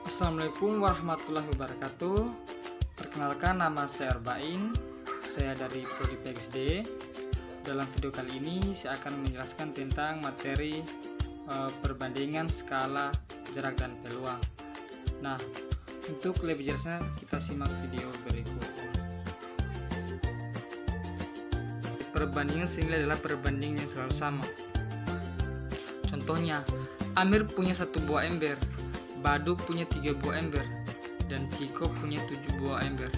Assalamualaikum warahmatullahi wabarakatuh. Perkenalkan, nama saya Arbain. Saya dari Prodi PXD. Dalam video kali ini saya akan menjelaskan tentang materi perbandingan skala jarak dan peluang. Nah, untuk lebih jelasnya kita simak video berikut. Perbandingan sehingga adalah perbandingan yang selalu sama. Contohnya, Amir punya 1 buah ember, Badu punya 3 buah ember, dan Ciko punya 7 buah ember.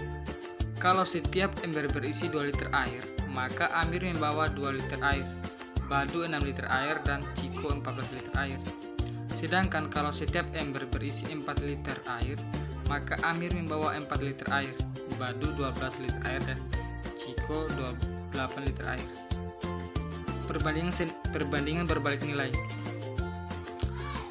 Kalau setiap ember berisi 2 liter air, maka Amir membawa 2 liter air, Badu 6 liter air, dan Ciko 14 liter air. Sedangkan kalau setiap ember berisi 4 liter air, maka Amir membawa 4 liter air, Badu 12 liter air, dan Ciko 8 liter air. Perbandingan berbalik nilai.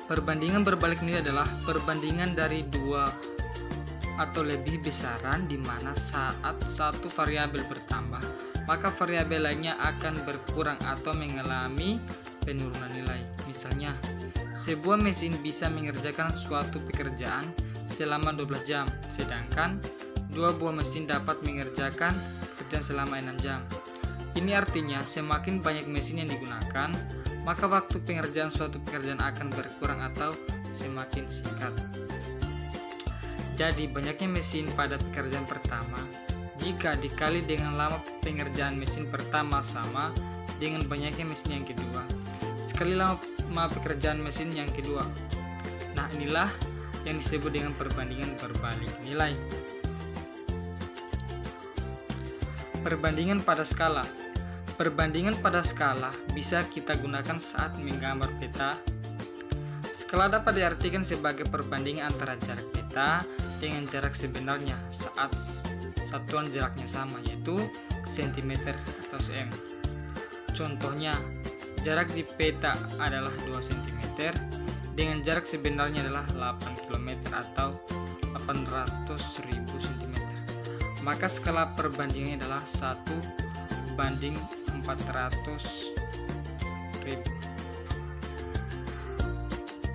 Perbandingan berbalik nilai adalah perbandingan dari 2 atau lebih besaran di mana saat satu variabel bertambah, maka variabel lainnya akan berkurang atau mengalami penurunan nilai. Misalnya, sebuah mesin bisa mengerjakan suatu pekerjaan selama 12 jam, sedangkan 2 buah mesin dapat mengerjakan pekerjaan selama 6 jam. Ini artinya semakin banyak mesin yang digunakan, maka waktu pengerjaan suatu pekerjaan akan berkurang atau semakin singkat. Jadi banyaknya mesin pada pekerjaan pertama jika dikali dengan lama pengerjaan mesin pertama sama dengan banyaknya mesin yang kedua sekali lama pekerjaan mesin yang kedua. Nah, inilah yang disebut dengan perbandingan berbalik nilai. Perbandingan pada skala. Perbandingan pada skala bisa kita gunakan saat menggambar peta. Skala dapat diartikan sebagai perbandingan antara jarak peta dengan jarak sebenarnya saat satuan jaraknya sama, yaitu cm atau cm. Contohnya, jarak di peta adalah 2 cm dengan jarak sebenarnya adalah 8 km atau 800.000 cm. Maka skala perbandingannya adalah 1:400.000.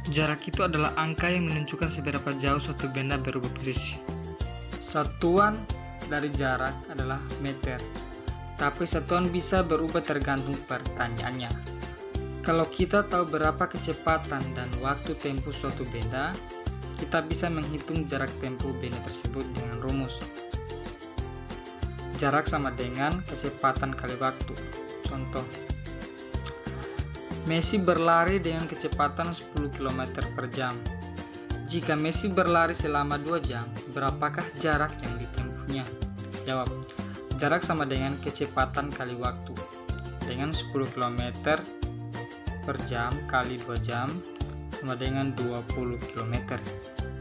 Jarak itu adalah angka yang menunjukkan seberapa jauh suatu benda berubah posisi. Satuan dari jarak adalah meter, tapi satuan bisa berubah tergantung pertanyaannya. Kalau kita tahu berapa kecepatan dan waktu tempuh suatu benda, kita bisa menghitung jarak tempuh benda tersebut dengan rumus jarak sama dengan kecepatan kali waktu. Contoh, Messi berlari dengan kecepatan 10 km per jam. Jika Messi berlari selama 2 jam, berapakah jarak yang ditempuhnya? Jawab, jarak sama dengan kecepatan kali waktu. Dengan 10 km per jam kali 2 jam sama dengan 20 km.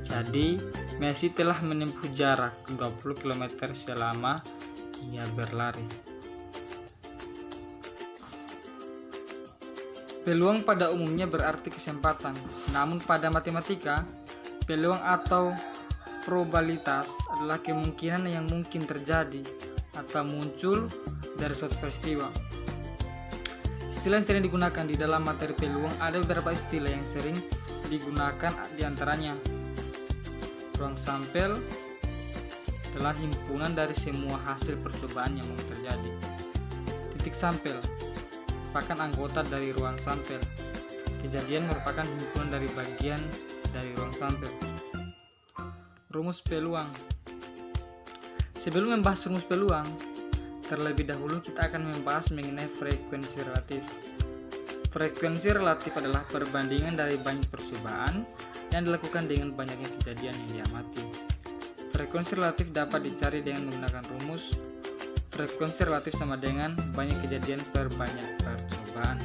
Jadi, Messi telah menempuh jarak 20 km selama ia berlari. Peluang pada umumnya berarti kesempatan, namun pada matematika, peluang atau probabilitas adalah kemungkinan yang mungkin terjadi atau muncul dari suatu peristiwa. Istilah yang sering digunakan di dalam materi peluang ada beberapa istilah yang sering digunakan, diantaranya ruang sampel adalah himpunan dari semua hasil percobaan yang mau terjadi. Titik sampel merupakan anggota dari ruang sampel. Kejadian merupakan himpunan dari bagian dari ruang sampel. Rumus peluang. Sebelum membahas rumus peluang, terlebih dahulu kita akan membahas mengenai frekuensi relatif. Frekuensi relatif adalah perbandingan dari banyak percobaan yang dilakukan dengan banyaknya kejadian yang diamati. Frekuensi relatif dapat dicari dengan menggunakan rumus frekuensi relatif sama dengan banyak kejadian per banyak percobaan.